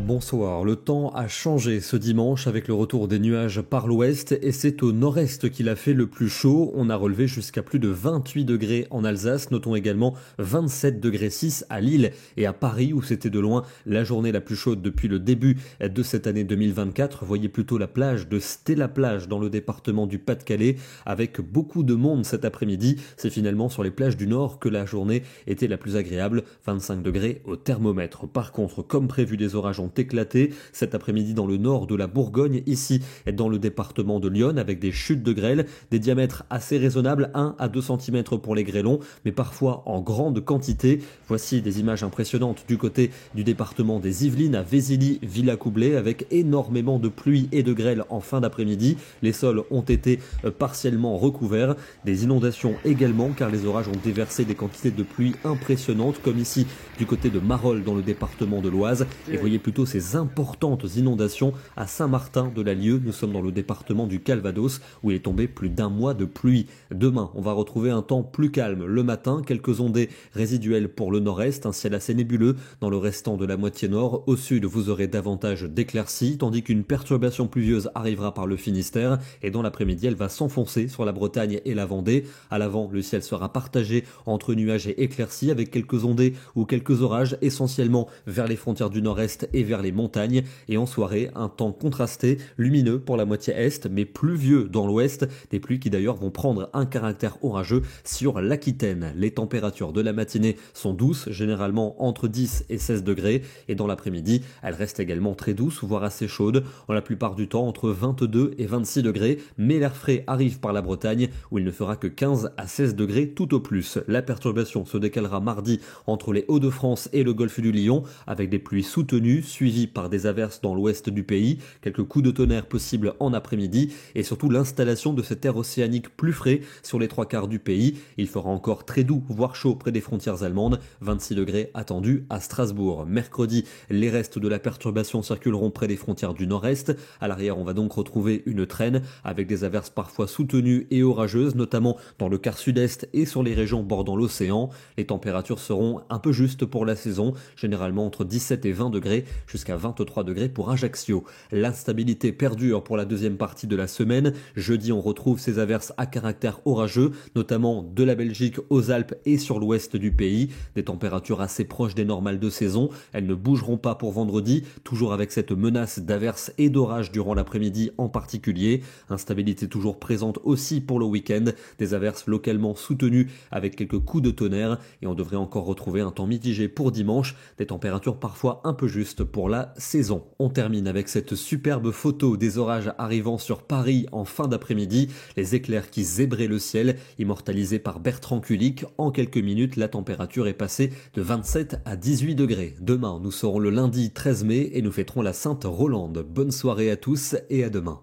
Bonsoir, le temps a changé ce dimanche avec le retour des nuages par l'ouest et c'est au nord-est qu'il a fait le plus chaud. On a relevé jusqu'à plus de 28 degrés en Alsace, notons également 27 degrés 6 à Lille et à Paris où c'était de loin la journée la plus chaude depuis le début de cette année 2024. Voyez plutôt la plage de Stella-Plage dans le département du Pas-de-Calais avec beaucoup de monde cet après-midi. C'est finalement sur les plages du nord que la journée était la plus agréable, 25 degrés au thermomètre. Par contre, comme prévu, des orages ont éclaté cet après-midi dans le nord de la Bourgogne, ici dans le département de l'Yonne, avec des chutes de grêle, des diamètres assez raisonnables, 1 à 2 cm pour les grêlons, mais parfois en grande quantité. Voici des images impressionnantes du côté du département des Yvelines, à Vézilly, Villacoublay, avec énormément de pluie et de grêle en fin d'après-midi. Les sols ont été partiellement recouverts, des inondations également, car les orages ont déversé des quantités de pluie impressionnantes, comme ici du côté de Marolles dans le département de l'Oise. Et voyez plutôt ces importantes inondations à Saint-Martin de la Lieue. Nous sommes dans le département du Calvados où il est tombé plus d'un mois de pluie. Demain, on va retrouver un temps plus calme. Le matin, quelques ondées résiduelles pour le nord-est, un ciel assez nébuleux dans le restant de la moitié nord. Au sud, vous aurez davantage d'éclaircies, tandis qu'une perturbation pluvieuse arrivera par le Finistère et dans l'après-midi, elle va s'enfoncer sur la Bretagne et la Vendée. À l'avant, le ciel sera partagé entre nuages et éclaircies avec quelques ondées ou quelques orages essentiellement vers les frontières du nord-est et vers les montagnes. Et en soirée, un temps contrasté, lumineux pour la moitié est, mais pluvieux dans l'ouest. Des pluies qui d'ailleurs vont prendre un caractère orageux sur l'Aquitaine. Les températures de la matinée sont douces, généralement entre 10 et 16 degrés. Et dans l'après-midi, elles restent également très douces, voire assez chaudes. En la plupart du temps, entre 22 et 26 degrés. Mais l'air frais arrive par la Bretagne, où il ne fera que 15 à 16 degrés tout au plus. La perturbation se décalera mardi entre les Hauts-de-France et le golfe du Lion, avec des pluies soutenues, suivies par des averses dans l'ouest du pays, quelques coups de tonnerre possibles en après-midi, et surtout l'installation de cet air océanique plus frais sur les trois quarts du pays. Il fera encore très doux, voire chaud près des frontières allemandes, 26 degrés attendus à Strasbourg. Mercredi, les restes de la perturbation circuleront près des frontières du nord-est. À l'arrière, on va donc retrouver une traîne, avec des averses parfois soutenues et orageuses, notamment dans le quart sud-est et sur les régions bordant l'océan. Les températures seront un peu justes pour la saison, généralement entre 17 et 20 degrés, jusqu'à 23 degrés pour Ajaccio. L'instabilité perdure pour la deuxième partie de la semaine. Jeudi, on retrouve ces averses à caractère orageux, notamment de la Belgique aux Alpes et sur l'ouest du pays. Des températures assez proches des normales de saison. Elles ne bougeront pas pour vendredi, toujours avec cette menace d'averses et d'orages durant l'après-midi en particulier. Instabilité toujours présente aussi pour le week-end. Des averses localement soutenues avec quelques coups de tonnerre et on devrait encore retrouver un temps mitigé pour dimanche. Des températures parfois un peu justes pour la saison. On termine avec cette superbe photo des orages arrivant sur Paris en fin d'après-midi. Les éclairs qui zébraient le ciel, immortalisés par Bertrand Kulik. En quelques minutes, la température est passée de 27 à 18 degrés. Demain, nous serons le lundi 13 mai et nous fêterons la Sainte Rolande. Bonne soirée à tous et à demain.